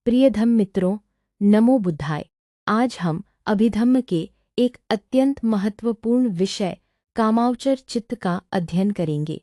प्रिय धम्म मित्रों, नमो बुद्धाय। आज हम अभिधम्म के एक अत्यंत महत्वपूर्ण विषय कामावचर चित्त का अध्ययन करेंगे।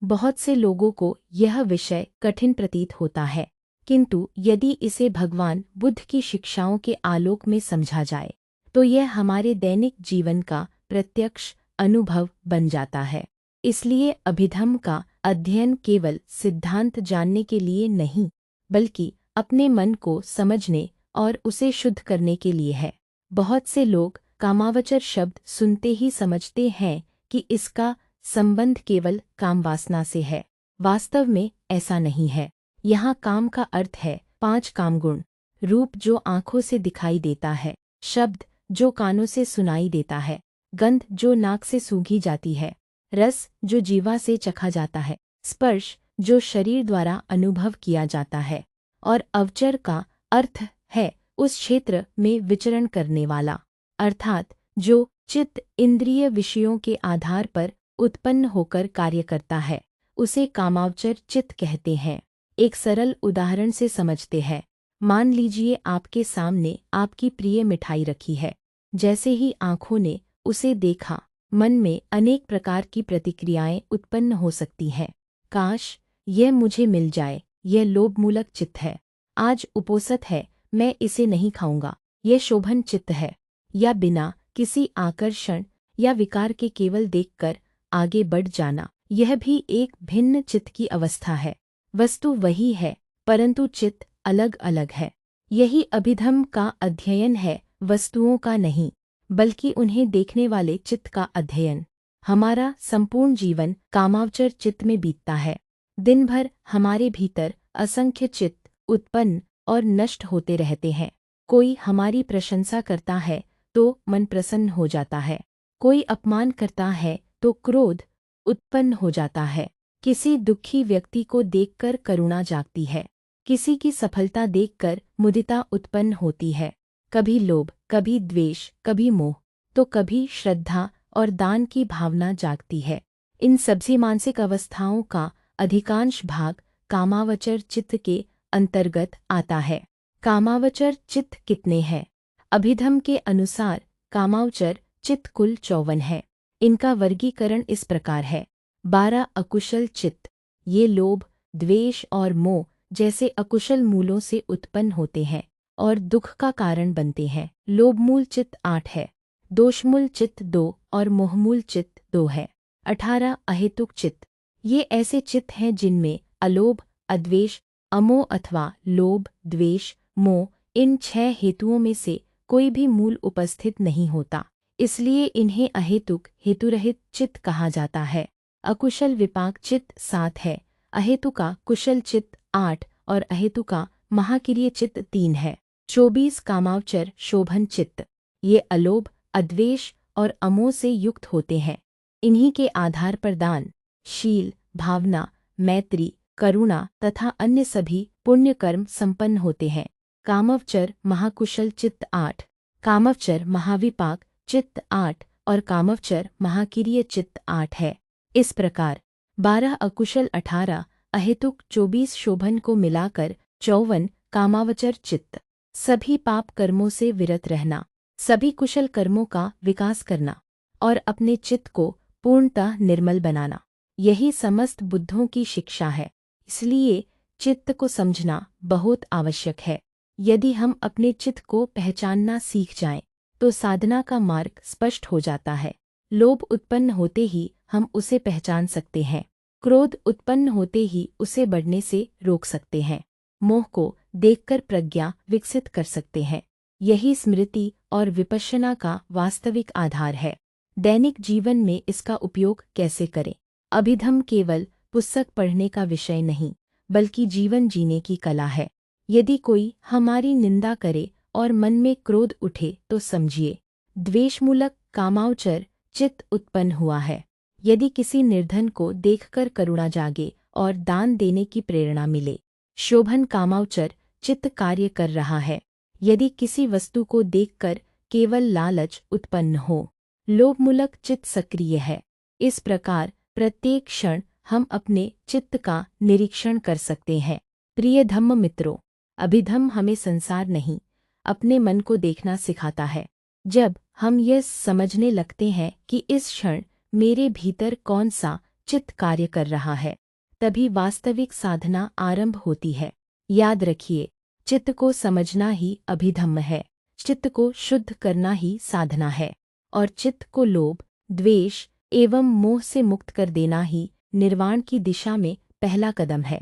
बहुत से लोगों को यह विषय कठिन प्रतीत होता है, किंतु यदि इसे भगवान बुद्ध की शिक्षाओं के आलोक में समझा जाए तो यह हमारे दैनिक जीवन का प्रत्यक्ष अनुभव बन जाता है। इसलिए अभिधम्म का अध्ययन केवल सिद्धांत जानने के लिए नहीं, बल्कि अपने मन को समझने और उसे शुद्ध करने के लिए है। बहुत से लोग कामावचर शब्द सुनते ही समझते हैं कि इसका संबंध केवल काम वासना से है। वास्तव में ऐसा नहीं है। यहाँ काम का अर्थ है 5 कामगुण। रूप जो आँखों से दिखाई देता है, शब्द जो कानों से सुनाई देता है, गंध जो नाक से सूंघी जाती है, रस जो जीवा से चखा जाता है, स्पर्श जो शरीर द्वारा अनुभव किया जाता है, और अवचर का अर्थ है उस क्षेत्र में विचरण करने वाला, अर्थात जो चित्त इंद्रिय विषयों के आधार पर उत्पन्न होकर कार्य करता है, उसे कामावचर चित्त कहते हैं। एक सरल उदाहरण से समझते हैं। मान लीजिए आपके सामने आपकी प्रिय मिठाई रखी है। जैसे ही आँखों ने उसे देखा, मन में अनेक प्रकार की प्रतिक्रियाएं उत्पन्न हो सकती हैं। काश यह मुझे मिल जाए, यह लोभमूलक चित्त है। आज उपोषित है, मैं इसे नहीं खाऊंगा, यह शोभन चित्त है। या बिना किसी आकर्षण या विकार के केवल देखकर आगे बढ़ जाना, यह भी एक भिन्न चित्त की अवस्था है। वस्तु वही है, परंतु चित्त अलग अलग है। यही अभिधम्म का अध्ययन है, वस्तुओं का नहीं, बल्कि उन्हें देखने वाले चित्त का अध्ययन। हमारा संपूर्ण जीवन कामावचर चित्त में बीतता है। दिन भर हमारे भीतर असंख्य चित्त उत्पन्न और नष्ट होते रहते हैं। कोई हमारी प्रशंसा करता है तो मन प्रसन्न हो जाता है, कोई अपमान करता है तो क्रोध उत्पन्न हो जाता है। किसी दुखी व्यक्ति को देखकर करुणा जागती है, किसी की सफलता देखकर मुदिता उत्पन्न होती है। कभी लोभ, कभी द्वेष, कभी मोह, तो कभी श्रद्धा और दान की भावना जागती है। इन सभी मानसिक अवस्थाओं का अधिकांश भाग कामावचर चित्त के अंतर्गत आता है। कामावचर चित्त कितने हैं? अभिधम्म के अनुसार कामावचर चित्त कुल 54 है। इनका वर्गीकरण इस प्रकार है। 12 अकुशल चित्त, ये लोभ, द्वेष और मोह जैसे अकुशल मूलों से उत्पन्न होते हैं और दुख का कारण बनते हैं। लोभमूल चित्त 8 है, दोषमूल चित्त 2 और मोहमूल चित्त 2 है। 18 अहेतुक चित्त, ये ऐसे चित्त हैं जिनमें अलोभ, अद्वेष, अमोह अथवा लोभ, द्वेष, मोह इन 6 हेतुओं में से कोई भी मूल उपस्थित नहीं होता, इसलिए इन्हें अहेतुक हेतुरहित चित्त कहा जाता है। अकुशल विपाक चित्त 7 है, अहेतुका कुशल चित्त 8 और अहेतुका महाकिरीय चित्त 3 है। 24 कामावचर शोभन चित्त, ये अलोभ, अद्वेष और अमोह से युक्त होते हैं। इन्हीं के आधार पर दान, शील, भावना, मैत्री, करुणा तथा अन्य सभी पुण्य कर्म संपन्न होते हैं। कामवचर महाकुशल चित्त 8, कामवचर महाविपाक चित्त 8 और कामवचर महाकिरीय चित्त 8 है। इस प्रकार 12 अकुशल 18 अहेतुक 24 शोभन को मिलाकर 54 कामावचर चित्त। सभी पाप कर्मों से विरत रहना, सभी कुशल कर्मों का विकास करना और अपने चित्त को पूर्णतः निर्मल बनाना, यही समस्त बुद्धों की शिक्षा है। इसलिए चित्त को समझना बहुत आवश्यक है। यदि हम अपने चित्त को पहचानना सीख जाएं, तो साधना का मार्ग स्पष्ट हो जाता है। लोभ उत्पन्न होते ही हम उसे पहचान सकते हैं, क्रोध उत्पन्न होते ही उसे बढ़ने से रोक सकते हैं, मोह को देखकर प्रज्ञा विकसित कर सकते हैं। यही स्मृति और विपश्यना का वास्तविक आधार है। दैनिक जीवन में इसका उपयोग कैसे करें? अभिधम्म केवल पुस्तक पढ़ने का विषय नहीं, बल्कि जीवन जीने की कला है। यदि कोई हमारी निंदा करे और मन में क्रोध उठे तो समझिए द्वेषमूलक कामावचर चित्त उत्पन्न हुआ है। यदि किसी निर्धन को देखकर करुणा जागे और दान देने की प्रेरणा मिले, शोभन कामावचर चित्त कार्य कर रहा है। यदि किसी वस्तु को देखकर केवल लालच उत्पन्न हो, लोभमूलक चित्त सक्रिय है। इस प्रकार प्रत्येक क्षण हम अपने चित्त का निरीक्षण कर सकते हैं। प्रिय धम्म मित्रों, अभिधम्म हमें संसार नहीं, अपने मन को देखना सिखाता है। जब हम यह समझने लगते हैं कि इस क्षण मेरे भीतर कौन सा चित्त कार्य कर रहा है, तभी वास्तविक साधना आरंभ होती है। याद रखिए, चित्त को समझना ही अभिधम्म है, चित्त को शुद्ध करना ही साधना है, और चित्त को लोभ, द्वेष एवं मोह से मुक्त कर देना ही निर्वाण की दिशा में पहला कदम है।